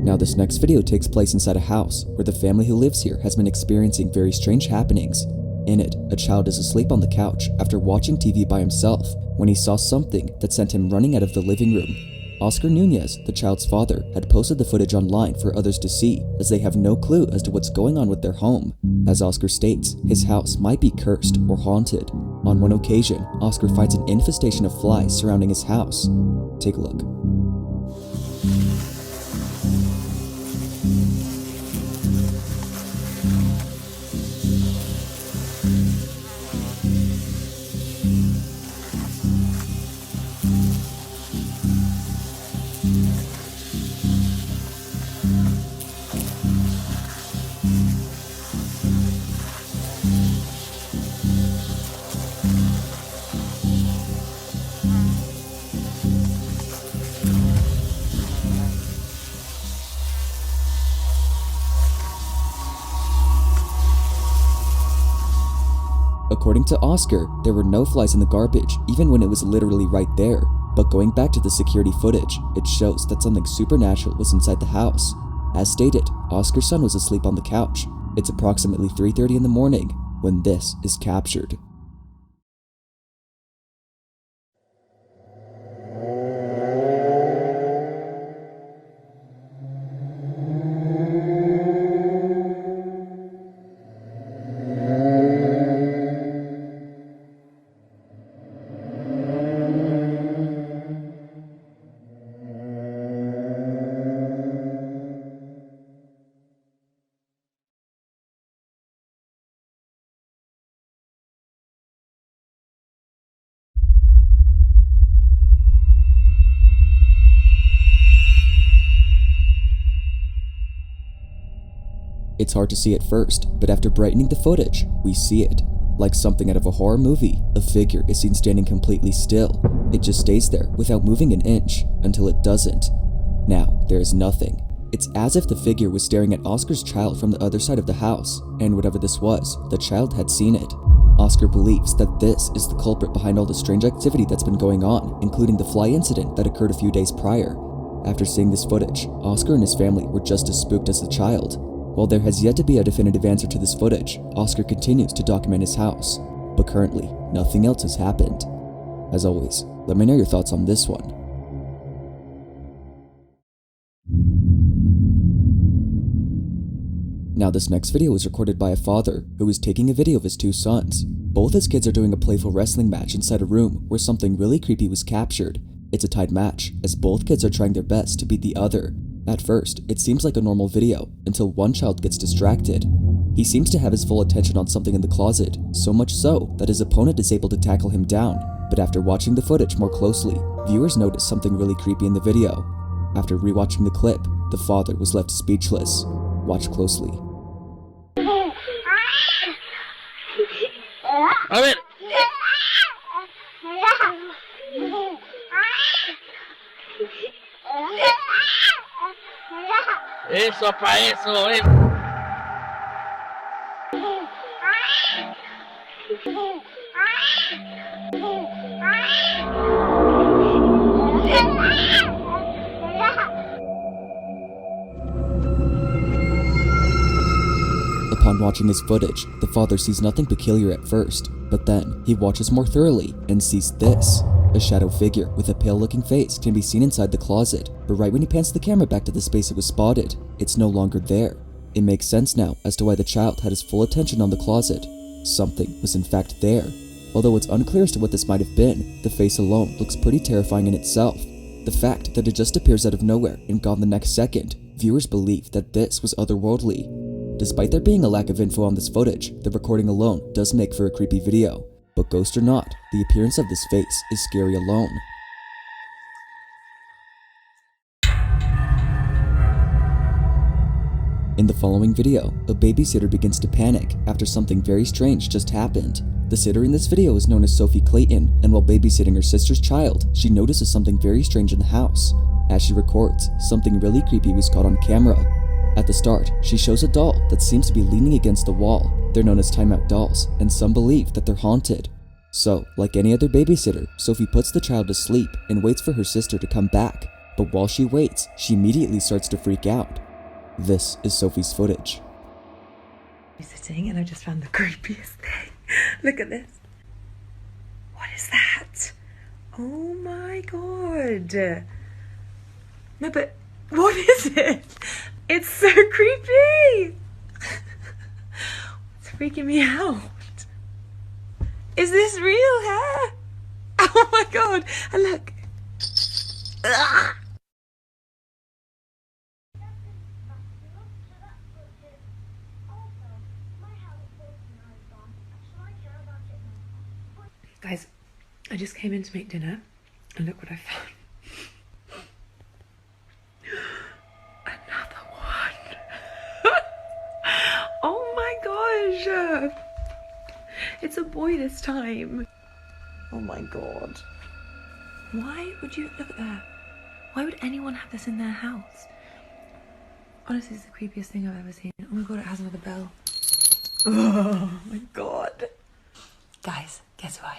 Now this next video takes place inside a house where the family who lives here has been experiencing very strange happenings. In it, a child is asleep on the couch after watching TV by himself when he saw something that sent him running out of the living room. Oscar Nunez, the child's father, had posted the footage online for others to see as they have no clue as to what's going on with their home. As Oscar states, his house might be cursed or haunted. On one occasion, Oscar finds an infestation of flies surrounding his house. Take a look. According to Oscar, there were no flies in the garbage, even when it was literally right there. But going back to the security footage, it shows that something supernatural was inside the house. As stated, Oscar's son was asleep on the couch. It's approximately 3:30 in the morning when this is captured. It's hard to see at first, but after brightening the footage, we see it. Like something out of a horror movie, a figure is seen standing completely still. It just stays there without moving an inch until it doesn't. Now, there is nothing. It's as if the figure was staring at Oscar's child from the other side of the house, and whatever this was, the child had seen it. Oscar believes that this is the culprit behind all the strange activity that's been going on, including the fly incident that occurred a few days prior. After seeing this footage, Oscar and his family were just as spooked as the child. While there has yet to be a definitive answer to this footage, Oscar continues to document his house, but currently, nothing else has happened. As always, let me know your thoughts on this one. Now this next video was recorded by a father who was taking a video of his two sons. Both his kids are doing a playful wrestling match inside a room where something really creepy was captured. It's a tied match, as both kids are trying their best to beat the other. At first, it seems like a normal video, until one child gets distracted. He seems to have his full attention on something in the closet, so much so that his opponent is able to tackle him down. But after watching the footage more closely, viewers notice something really creepy in the video. After rewatching the clip, the father was left speechless. Watch closely. A ver. Eso pa' eso, Upon watching this footage, the father sees nothing peculiar at first, but then he watches more thoroughly and sees this. A shadow figure with a pale-looking face can be seen inside the closet, but right when he pans the camera back to the space it was spotted, it's no longer there. It makes sense now as to why the child had his full attention on the closet. Something was in fact there. Although it's unclear as to what this might have been, the face alone looks pretty terrifying in itself. The fact that it just appears out of nowhere and gone the next second, viewers believe that this was otherworldly. Despite there being a lack of info on this footage, the recording alone does make for a creepy video. But ghost or not, the appearance of this face is scary alone. In the following video, a babysitter begins to panic after something very strange just happened. The sitter in this video is known as Sophie Clayton, and while babysitting her sister's child, she notices something very strange in the house. As she records, something really creepy was caught on camera. At the start, she shows a doll that seems to be leaning against the wall. They're known as Timeout Dolls, and some believe that they're haunted. So, like any other babysitter, Sophie puts the child to sleep and waits for her sister to come back. but while she waits, she immediately starts to freak out. This is Sophie's footage. I'm sitting and I just found the creepiest thing. Look at this. What is that? Oh my god. No, but what is it? It's so creepy. It's freaking me out. Is this real hair? Oh my god. And look. Ugh. Guys, I just came in to make dinner and look what I found. Another one. Oh my gosh. It's a boy this time. Oh my god. Why would you look at that? Why would anyone have this in their house? Honestly, it's the creepiest thing I've ever seen. Oh my god, it has another bell. Oh my god. Guys, guess who I am?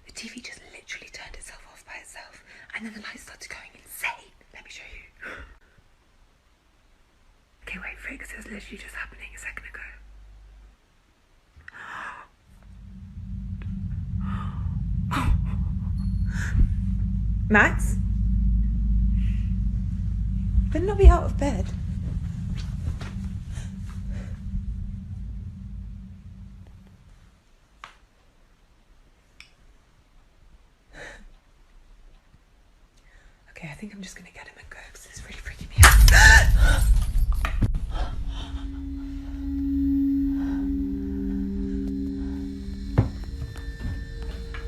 The TV just literally turned itself off by itself, and then the lights started going insane. Let me show you. Okay, wait for it, because it was literally just happening a second ago. Max? Better not be out of bed. Okay, I think I'm just gonna get him and go because it's really freaking me out.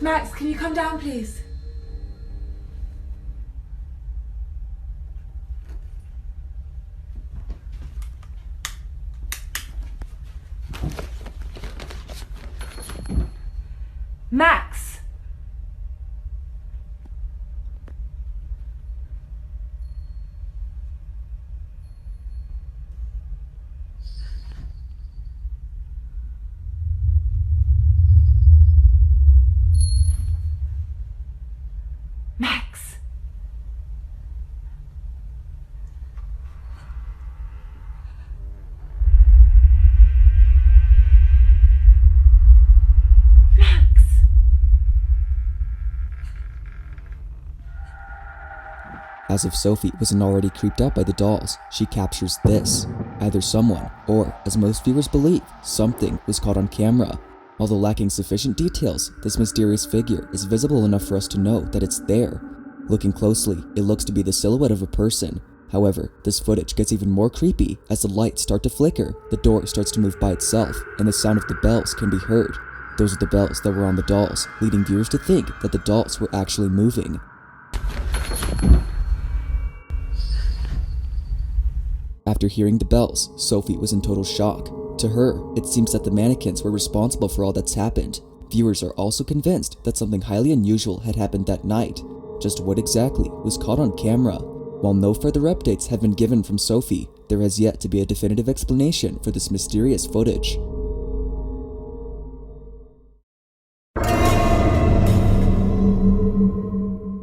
Max, can you come down, please? Max! Max! Max! As if Sophie wasn't already creeped out by the dolls, she captures this. Either someone, or, as most viewers believe, something was caught on camera. Although lacking sufficient details, this mysterious figure is visible enough for us to know that it's there. Looking closely, it looks to be the silhouette of a person. However, this footage gets even more creepy as the lights start to flicker, the door starts to move by itself, and the sound of the bells can be heard. Those are the bells that were on the dolls, leading viewers to think that the dolls were actually moving. After hearing the bells, Sophie was in total shock. To her, it seems that the mannequins were responsible for all that's happened. Viewers are also convinced that something highly unusual had happened that night. Just what exactly was caught on camera? While no further updates have been given from Sophie, there has yet to be a definitive explanation for this mysterious footage.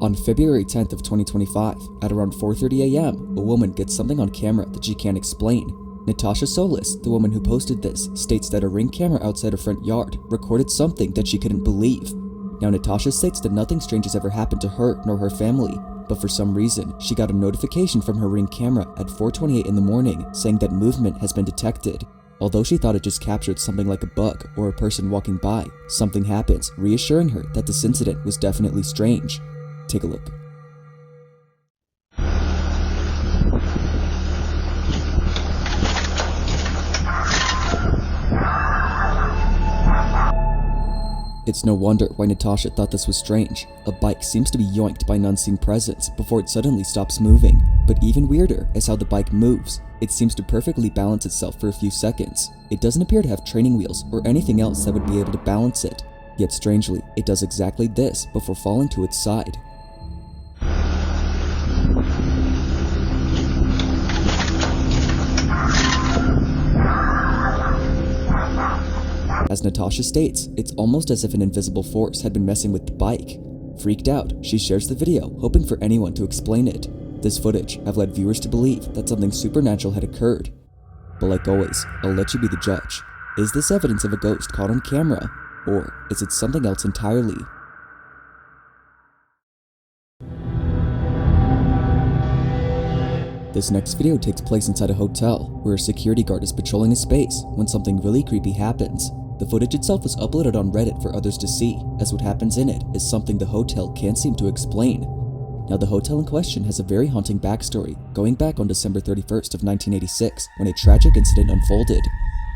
On February 10th of 2025, at around 4:30 a.m., a woman gets something on camera that she can't explain. Natasha Solis, the woman who posted this, states that a Ring camera outside her front yard recorded something that she couldn't believe. Now Natasha states that nothing strange has ever happened to her nor her family, but for some reason, she got a notification from her Ring camera at 4:28 in the morning saying that movement has been detected. Although she thought it just captured something like a bug or a person walking by, something happens, reassuring her that this incident was definitely strange. Take a look. It's no wonder why Natasha thought this was strange. A bike seems to be yoinked by an unseen presence before it suddenly stops moving. But even weirder is how the bike moves. It seems to perfectly balance itself for a few seconds. It doesn't appear to have training wheels or anything else that would be able to balance it. Yet strangely, it does exactly this before falling to its side. As Natasha states, it's almost as if an invisible force had been messing with the bike. Freaked out, she shares the video, hoping for anyone to explain it. This footage have led viewers to believe that something supernatural had occurred. But like always, I'll let you be the judge. Is this evidence of a ghost caught on camera? Or is it something else entirely? This next video takes place inside a hotel, where a security guard is patrolling a space when something really creepy happens. The footage itself was uploaded on Reddit for others to see, as what happens in it is something the hotel can't seem to explain. Now the hotel in question has a very haunting backstory, going back on December 31st of 1986, when a tragic incident unfolded.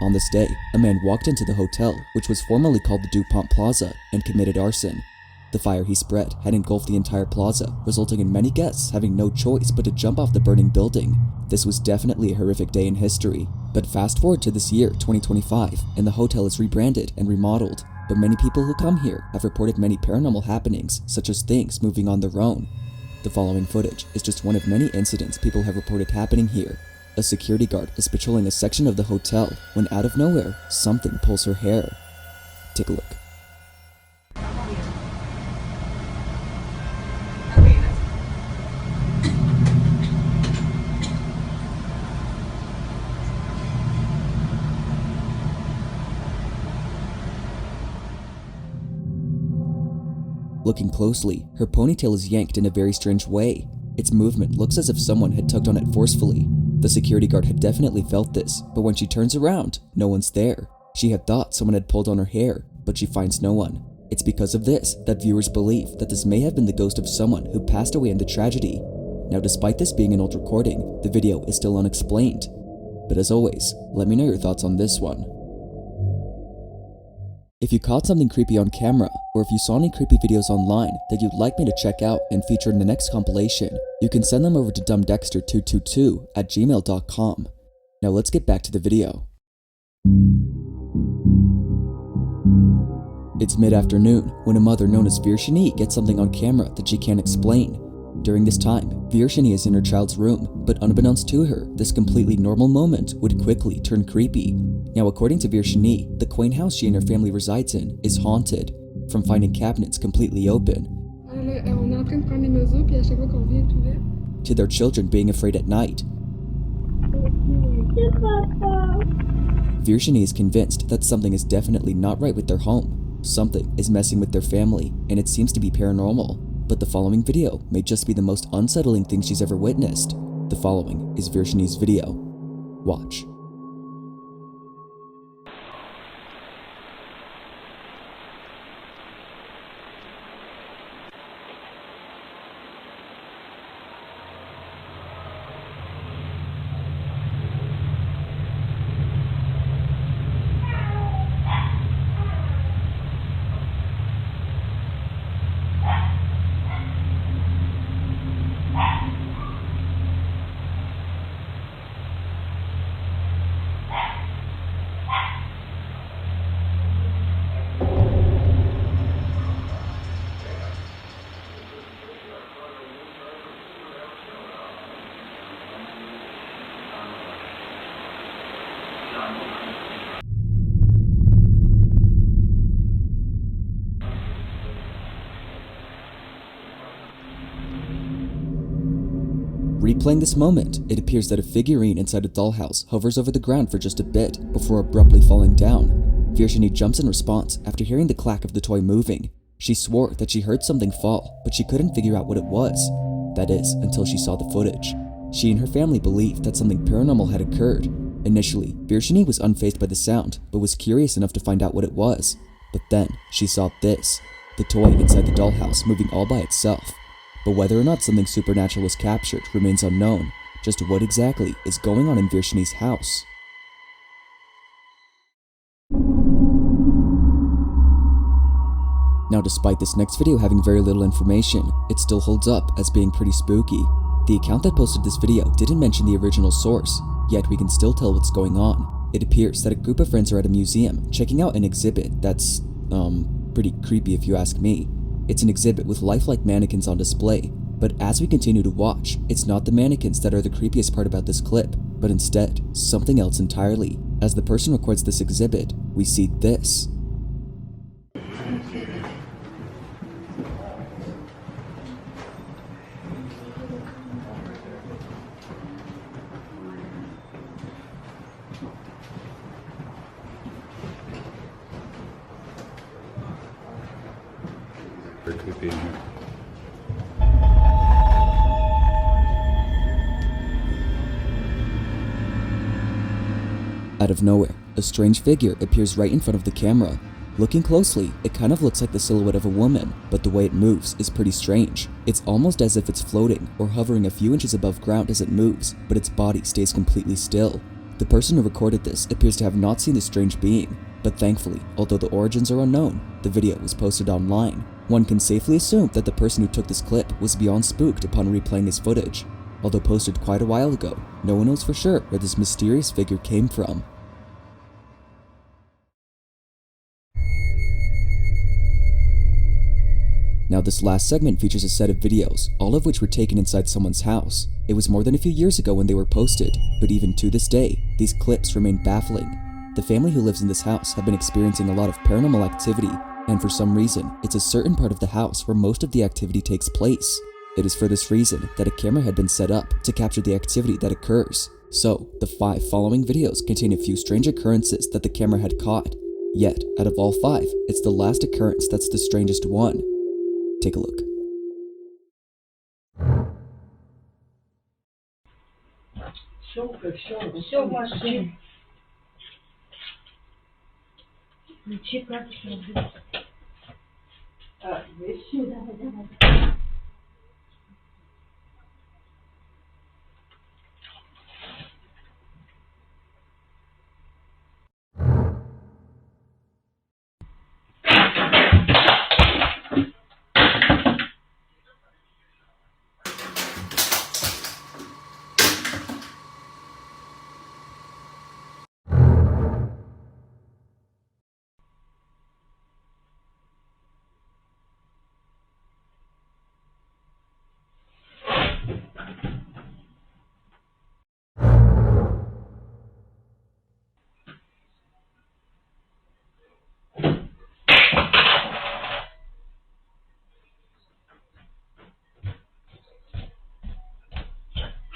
On this day, a man walked into the hotel, which was formerly called the Dupont Plaza, and committed arson. The fire he spread had engulfed the entire plaza, resulting in many guests having no choice but to jump off the burning building. This was definitely a horrific day in history. But fast forward to this year, 2025, and the hotel is rebranded and remodeled. But many people who come here have reported many paranormal happenings, such as things moving on their own. The following footage is just one of many incidents people have reported happening here. A security guard is patrolling a section of the hotel when out of nowhere, something pulls her hair. Take a look. Looking closely, her ponytail is yanked in a very strange way. Its movement looks as if someone had tugged on it forcefully. The security guard had definitely felt this, but when she turns around, no one's there. She had thought someone had pulled on her hair, but she finds no one. It's because of this that viewers believe that this may have been the ghost of someone who passed away in the tragedy. Now, despite this being an old recording, the video is still unexplained. But as always, let me know your thoughts on this one. If you caught something creepy on camera, or if you saw any creepy videos online that you'd like me to check out and feature in the next compilation, you can send them over to dumbdexter222@gmail.com. Now let's get back to the video. It's mid-afternoon when a mother known as Virginie gets something on camera that she can't explain. During this time, Virginie is in her child's room, but unbeknownst to her, this completely normal moment would quickly turn creepy. Now, according to Virginie, the quaint house she and her family resides in is haunted, from finding cabinets completely open, to their children being afraid at night. Virginie is convinced that something is definitely not right with their home. Something is messing with their family, and it seems to be paranormal. But the following video may just be the most unsettling thing she's ever witnessed. The following is Virginie's video. Watch. Replaying this moment, it appears that a figurine inside a dollhouse hovers over the ground for just a bit before abruptly falling down. Virginie jumps in response after hearing the clack of the toy moving. She swore that she heard something fall, but she couldn't figure out what it was. That is, until she saw the footage. She and her family believed that something paranormal had occurred. Initially, Virginie was unfazed by the sound, but was curious enough to find out what it was. But then, she saw this, the toy inside the dollhouse moving all by itself. But whether or not something supernatural was captured remains unknown. Just what exactly is going on in Virginie's house? Now, despite this next video having very little information, it still holds up as being pretty spooky. The account that posted this video didn't mention the original source, yet we can still tell what's going on. It appears that a group of friends are at a museum checking out an exhibit that's, pretty creepy if you ask me. It's an exhibit with lifelike mannequins on display, but as we continue to watch, it's not the mannequins that are the creepiest part about this clip, but instead, something else entirely. As the person records this exhibit, we see this. Very creepy in here. Out of nowhere, a strange figure appears right in front of the camera. Looking closely, it kind of looks like the silhouette of a woman, but the way it moves is pretty strange. It's almost as if it's floating or hovering a few inches above ground as it moves, but its body stays completely still. The person who recorded this appears to have not seen the strange being, but thankfully, although the origins are unknown, the video was posted online. One can safely assume that the person who took this clip was beyond spooked upon replaying his footage. Although posted quite a while ago, no one knows for sure where this mysterious figure came from. Now this last segment features a set of videos, all of which were taken inside someone's house. It was more than a few years ago when they were posted, but even to this day, these clips remain baffling. The family who lives in this house have been experiencing a lot of paranormal activity, and for some reason, it's a certain part of the house where most of the activity takes place. It is for this reason that a camera had been set up to capture the activity that occurs. So, the 5 following videos contain a few strange occurrences that the camera had caught. Yet, out of all 5, it's the last occurrence that's the strangest one. Take a look. Все в машине. Ключи как забыть. Вещи, давай.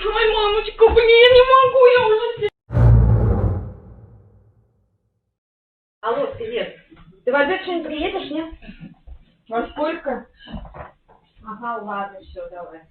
Ой, мамочка, блин, я не могу, я уже... Алло, привет. Ты в обед что-нибудь приедешь, нет? Во сколько? Ага, ладно, все, давай.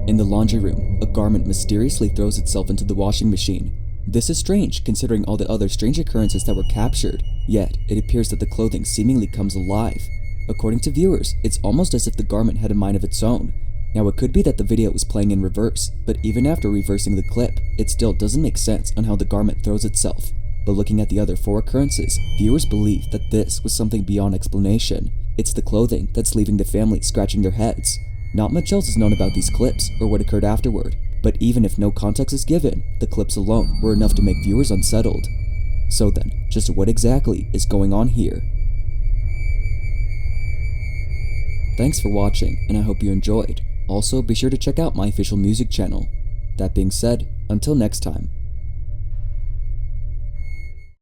In the laundry room, a garment mysteriously throws itself into the washing machine. This is strange considering all the other strange occurrences that were captured, yet it appears that the clothing seemingly comes alive. According to viewers, it's almost as if the garment had a mind of its own. Now it could be that the video was playing in reverse, but even after reversing the clip, it still doesn't make sense on how the garment throws itself. But looking at the other 4 occurrences, viewers believe that this was something beyond explanation. It's the clothing that's leaving the family scratching their heads. Not much else is known about these clips or what occurred afterward, but even if no context is given, the clips alone were enough to make viewers unsettled. So then, just what exactly is going on here? Thanks for watching, and I hope you enjoyed. Also, be sure to check out my official music channel. That being said, until next time.